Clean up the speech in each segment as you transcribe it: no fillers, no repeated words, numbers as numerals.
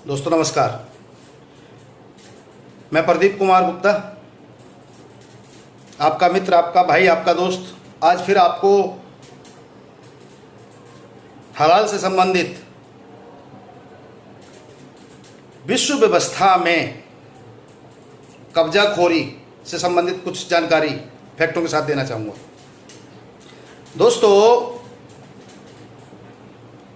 दोस्तों नमस्कार। मैं प्रदीप कुमार गुप्ता, आपका मित्र, आपका भाई, आपका दोस्त, आज फिर आपको हलाल से संबंधित विश्व व्यवस्था में कब्जाखोरी से संबंधित कुछ जानकारी फैक्टों के साथ देना चाहूँगा। दोस्तों,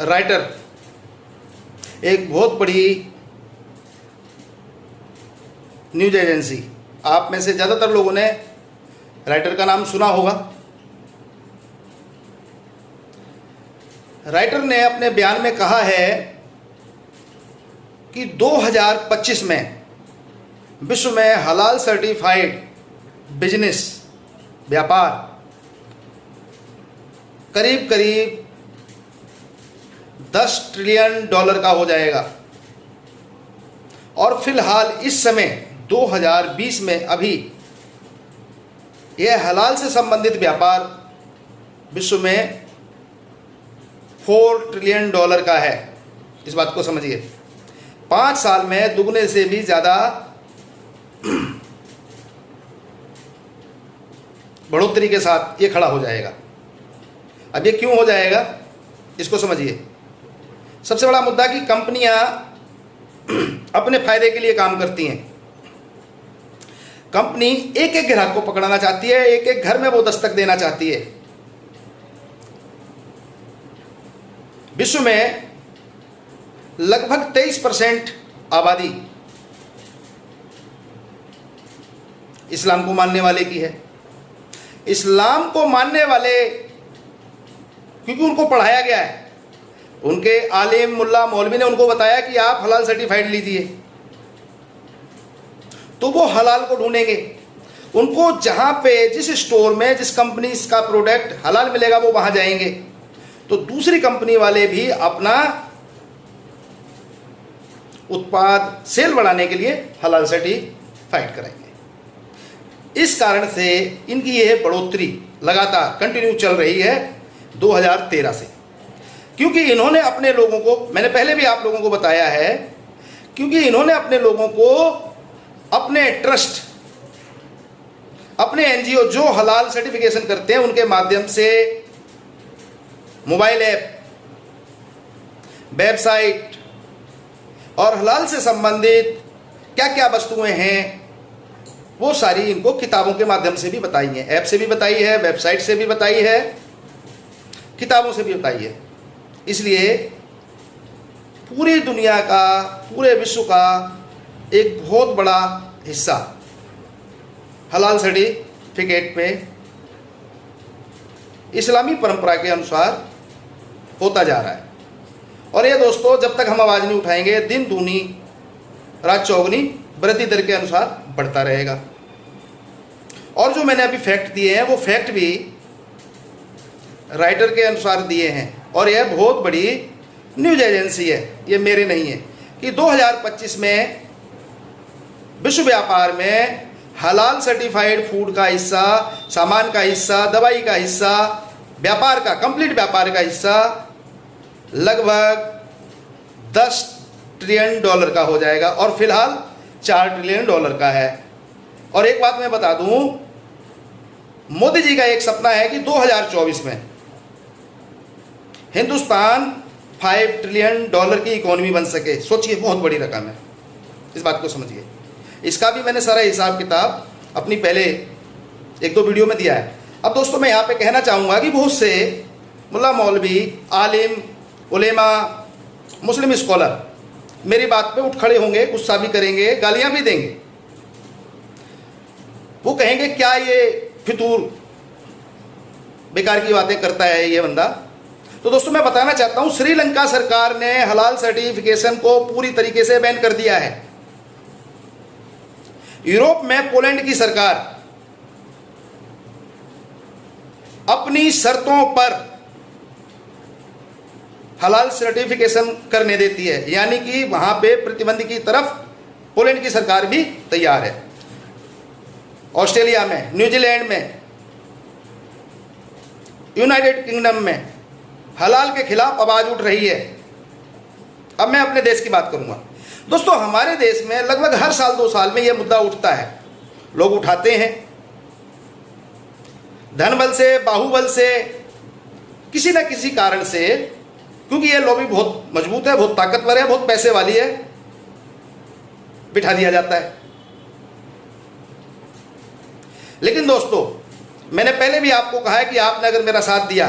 राइटर एक बहुत बड़ी न्यूज एजेंसी, आप में से ज़्यादातर लोगों ने राइटर का नाम सुना होगा। राइटर ने अपने बयान में कहा है कि 2025 में विश्व में हलाल सर्टिफाइड बिजनेस व्यापार करीब करीब $10 ट्रिलियन का हो जाएगा। और फिलहाल इस समय 2020 में अभी यह हलाल से संबंधित व्यापार विश्व में $4 ट्रिलियन का है। इस बात को समझिए, 5 साल में दुगने से भी ज़्यादा बढ़ोतरी के साथ ये खड़ा हो जाएगा। अब ये क्यों हो जाएगा, इसको समझिए। सबसे बड़ा मुद्दा कि कंपनियां अपने फायदे के लिए काम करती हैं। कंपनी एक एक ग्राहक को पकड़ना चाहती है, एक एक घर में वो दस्तक देना चाहती है। विश्व में लगभग 23% आबादी इस्लाम को मानने वाले की है। इस्लाम को मानने वाले, क्योंकि उनको पढ़ाया गया है, उनके आलिम, मुल्ला, मौलवी ने उनको बताया कि आप हलाल सर्टिफाइड लीजिए, तो वो हलाल को ढूंढेंगे। उनको जहां पे, जिस स्टोर में, जिस कंपनी का प्रोडक्ट हलाल मिलेगा वो वहां जाएंगे। तो दूसरी कंपनी वाले भी अपना उत्पाद सेल बढ़ाने के लिए हलाल सर्टिफाइड कराएंगे। इस कारण से इनकी यह बढ़ोतरी लगातार कंटिन्यू चल रही है 2013 से, क्योंकि इन्होंने अपने लोगों को, मैंने पहले भी आप लोगों को बताया है, क्योंकि इन्होंने अपने लोगों को अपने ट्रस्ट, अपने एनजीओ जो हलाल सर्टिफिकेशन करते हैं उनके माध्यम से मोबाइल ऐप, वेबसाइट और हलाल से संबंधित क्या क्या वस्तुएं हैं वो सारी इनको किताबों के माध्यम से भी बताई है, ऐप से भी बताई है, वेबसाइट से भी बताई है, किताबों से भी बताई है। इसलिए पूरी दुनिया का, पूरे विश्व का एक बहुत बड़ा हिस्सा हलाल सर्टिफिकेट पे इस्लामी परंपरा के अनुसार होता जा रहा है। और ये दोस्तों, जब तक हम आवाज़ नहीं उठाएंगे, दिन दूनी रात चौगनी वृद्धि दर के अनुसार बढ़ता रहेगा। और जो मैंने अभी फैक्ट दिए हैं वो फैक्ट भी राइटर के अनुसार दिए हैं, और यह बहुत बड़ी न्यूज एजेंसी है, ये मेरे नहीं है, कि 2025 में विश्व व्यापार में हलाल सर्टिफाइड फूड का हिस्सा, सामान का हिस्सा, दवाई का हिस्सा, व्यापार का, कंप्लीट व्यापार का हिस्सा लगभग $10 ट्रिलियन का हो जाएगा, और फिलहाल $4 ट्रिलियन का है। और एक बात मैं बता दूं, मोदी जी का एक सपना है कि 2024 में हिंदुस्तान $5 ट्रिलियन की इकोनॉमी बन सके। सोचिए, बहुत बड़ी रकम है, इस बात को समझिए। इसका भी मैंने सारा हिसाब किताब अपनी पहले 1-2 वीडियो में दिया है। अब दोस्तों, मैं यहाँ पे कहना चाहूँगा कि बहुत से मुल्ला, मौलवी, आलिम, उलेमा, मुस्लिम स्कॉलर मेरी बात पे उठ खड़े होंगे, गुस्सा भी करेंगे, गालियाँ भी देंगे। वो कहेंगे क्या ये फितूर बेकार की बातें करता है ये बंदा। तो दोस्तों, मैं बताना चाहता हूं, श्रीलंका सरकार ने हलाल सर्टिफिकेशन को पूरी तरीके से बैन कर दिया है। यूरोप में पोलैंड की सरकार अपनी शर्तों पर हलाल सर्टिफिकेशन करने देती है, यानी कि वहां पे प्रतिबंध की तरफ पोलैंड की सरकार भी तैयार है। ऑस्ट्रेलिया में, न्यूजीलैंड में, यूनाइटेड किंगडम में हलाल के खिलाफ आवाज उठ रही है। अब मैं अपने देश की बात करूंगा। दोस्तों हमारे देश में लगभग हर साल 2 साल में यह मुद्दा उठता है, लोग उठाते हैं धन बल से, बाहुबल से, किसी न किसी कारण से, क्योंकि यह लॉबी बहुत मजबूत है, बहुत ताकतवर है, बहुत पैसे वाली है, बिठा दिया जाता है। लेकिन दोस्तों मैंने पहले भी आपको कहा है कि आपने अगर मेरा साथ दिया,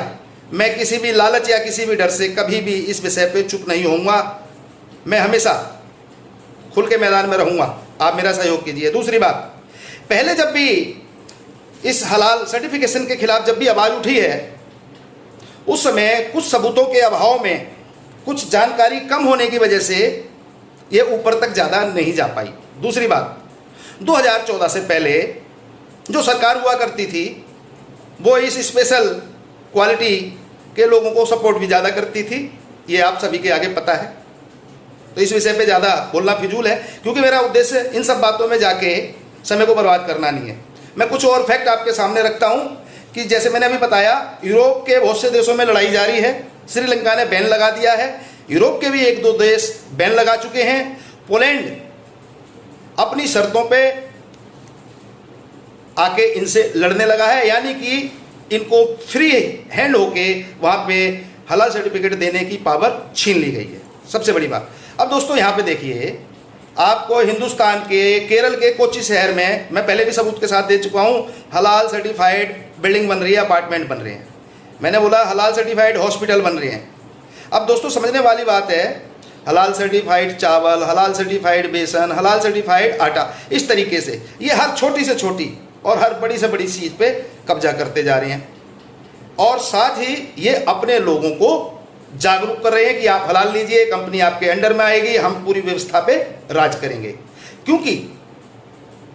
मैं किसी भी लालच या किसी भी डर से कभी भी इस विषय पे चुप नहीं होऊंगा, मैं हमेशा खुल के मैदान में रहूंगा, आप मेरा सहयोग कीजिए। दूसरी बात, पहले जब भी इस हलाल सर्टिफिकेशन के खिलाफ जब भी आवाज़ उठी है, उस समय कुछ सबूतों के अभाव में, कुछ जानकारी कम होने की वजह से ये ऊपर तक ज़्यादा नहीं जा पाई। दूसरी बात, 2014 से पहले जो सरकार हुआ करती थी वो इस स्पेशल क्वालिटी के लोगों को सपोर्ट भी ज़्यादा करती थी, ये आप सभी के आगे पता है। तो इस विषय पे ज़्यादा बोलना फिजूल है, क्योंकि मेरा उद्देश्य इन सब बातों में जाके समय को बर्बाद करना नहीं है। मैं कुछ और फैक्ट आपके सामने रखता हूँ कि जैसे मैंने अभी बताया, यूरोप के बहुत से देशों में लड़ाई जारी है, श्रीलंका ने बैन लगा दिया है, यूरोप के भी 1-2 देश बैन लगा चुके हैं, पोलैंड अपनी शर्तों पे आके इनसे लड़ने लगा है, यानी कि इनको फ्री हैंड होके वहाँ पे हलाल सर्टिफिकेट देने की पावर छीन ली गई है। सबसे बड़ी बात, अब दोस्तों यहाँ पे देखिए, आपको हिंदुस्तान के केरल के कोच्चि शहर में, मैं पहले भी सबूत के साथ दे चुका हूँ, हलाल सर्टिफाइड बिल्डिंग बन रही है, अपार्टमेंट बन रहे हैं। मैंने बोला हलाल सर्टिफाइड हॉस्पिटल बन रहे हैं। अब दोस्तों समझने वाली बात है, हलाल सर्टिफाइड चावल, हलाल सर्टिफाइड बेसन, हलाल सर्टिफाइड आटा, इस तरीके से ये हर छोटी से छोटी और हर बड़ी से बड़ी चीज़ पे कब्जा करते जा रहे हैं, और साथ ही ये अपने लोगों को जागरूक कर रहे हैं कि आप हलाल लीजिए, कंपनी आपके अंडर में आएगी, हम पूरी व्यवस्था पे राज करेंगे। क्योंकि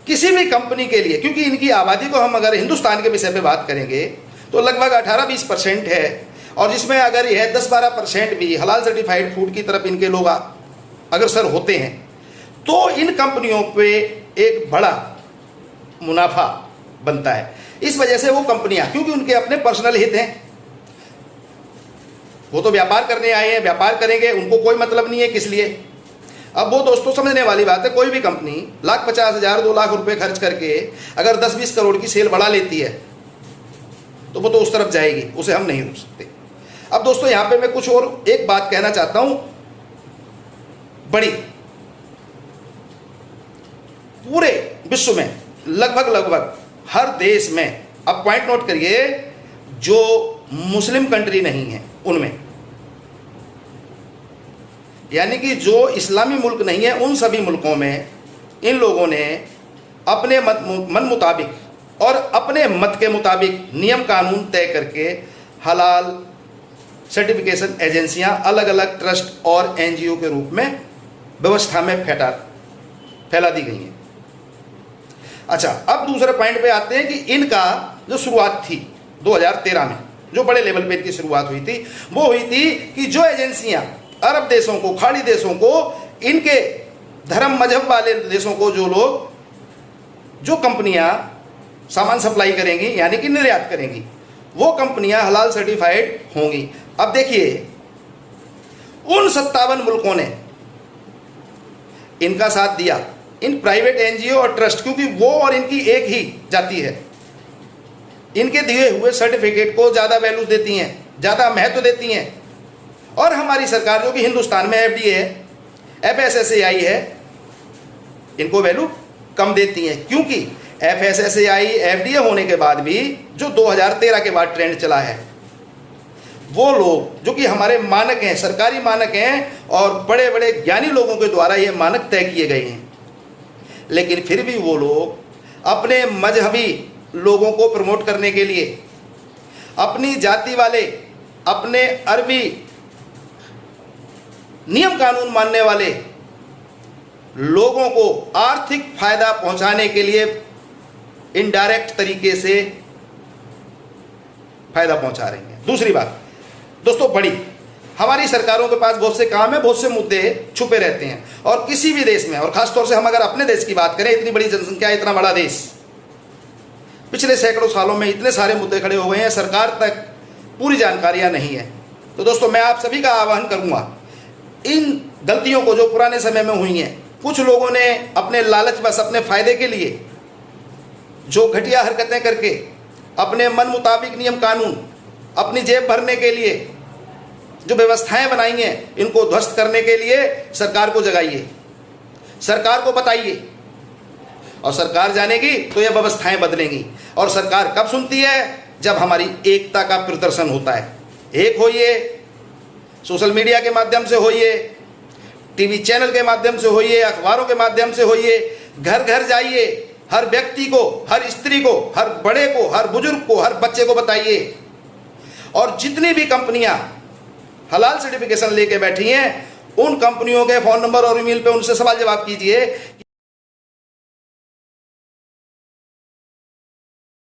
किसी भी कंपनी के लिए, क्योंकि इनकी आबादी को हम अगर हिंदुस्तान के विषय पे बात करेंगे तो लगभग 18-20% है, और जिसमें अगर यह 10-12% भी हलाल सर्टिफाइड फूड की तरफ इनके लोग अग्रसर होते हैं तो इन कंपनियों पे एक बड़ा मुनाफा बनता है। इस वजह से वो कंपनियां, क्योंकि उनके अपने पर्सनल हित हैं, वो तो व्यापार करने आए हैं, व्यापार करेंगे, उनको कोई मतलब नहीं है किस लिए। अब वो दोस्तों समझने वाली बात है, कोई भी कंपनी 1,50,000 2 लाख रुपए खर्च करके अगर 10-20 करोड़ की सेल बढ़ा लेती है तो वो तो उस तरफ जाएगी, उसे हम नहीं रोक सकते। अब दोस्तों यहाँ पे मैं कुछ और एक बात कहना चाहता हूं, बड़ी पूरे विश्व में लगभग हर देश में, अब पॉइंट नोट करिए, जो मुस्लिम कंट्री नहीं है उनमें, यानी कि जो इस्लामी मुल्क नहीं है उन सभी मुल्कों में इन लोगों ने अपने मन मुताबिक और अपने मत के मुताबिक नियम कानून तय करके हलाल सर्टिफिकेशन एजेंसियां अलग अलग ट्रस्ट और एनजीओ के रूप में व्यवस्था में फैला दी गई हैं। अच्छा, अब दूसरे पॉइंट पे आते हैं कि इनका जो शुरुआत थी 2013 में, जो बड़े लेवल पे इनकी शुरुआत हुई थी, वो हुई थी कि जो एजेंसियां अरब देशों को, खाड़ी देशों को, इनके धर्म मजहब वाले देशों को जो कंपनियां सामान सप्लाई करेंगी, यानी कि निर्यात करेंगी, वो कंपनियां हलाल सर्टिफाइड होंगी। अब देखिए, उन 57 मुल्कों ने इनका साथ दिया, इन प्राइवेट एनजीओ और ट्रस्ट, क्योंकि वो और इनकी एक ही जाति है, इनके दिए हुए सर्टिफिकेट को ज़्यादा वैल्यू देती हैं, ज़्यादा महत्व देती हैं। और हमारी सरकार जो कि हिंदुस्तान में एफडीए है, एफएसएसएआई है, इनको वैल्यू कम देती हैं, क्योंकि एफएसएसएआई एफडीए होने के बाद भी जो 2013 के बाद ट्रेंड चला है, वो लोग जो कि हमारे मानक हैं, सरकारी मानक हैं, और बड़े बड़े ज्ञानी लोगों के द्वारा ये मानक तय किए गए हैं, लेकिन फिर भी वो लोग अपने मजहबी लोगों को प्रमोट करने के लिए, अपनी जाति वाले, अपने अरबी नियम कानून मानने वाले लोगों को आर्थिक फायदा पहुंचाने के लिए इनडायरेक्ट तरीके से फायदा पहुंचा रही हैं। दूसरी बात दोस्तों, बड़ी हमारी सरकारों के पास बहुत से काम है, बहुत से मुद्दे छुपे रहते हैं, और किसी भी देश में, और खासतौर से हम अगर अपने देश की बात करें, इतनी बड़ी जनसंख्या, इतना बड़ा देश, पिछले सैकड़ों सालों में इतने सारे मुद्दे खड़े हो गए हैं, सरकार तक पूरी जानकारियां नहीं है। तो दोस्तों, मैं आप सभी का आह्वान करूंगा, इन गलतियों को जो पुराने समय में हुई हैं, कुछ लोगों ने अपने लालच बस अपने फायदे के लिए जो घटिया हरकतें करके अपने मन मुताबिक नियम कानून अपनी जेब भरने के लिए जो व्यवस्थाएं बनाई हैं, इनको ध्वस्त करने के लिए सरकार को जगाइए, सरकार को बताइए, और सरकार जानेगी तो ये व्यवस्थाएं बदलेंगी। और सरकार कब सुनती है? जब हमारी एकता का प्रदर्शन होता है। एक होइए, सोशल मीडिया के माध्यम से होइए, टीवी चैनल के माध्यम से होइए, अखबारों के माध्यम से होइए, घर घर जाइए, हर व्यक्ति को, हर स्त्री को, हर बड़े को, हर बुजुर्ग को, हर बच्चे को बताइए। और जितनी भी कंपनियां हलाल सर्टिफिकेशन लेके बैठी हैं, उन कंपनियों के फ़ोन नंबर और ईमेल पे उनसे सवाल जवाब कीजिए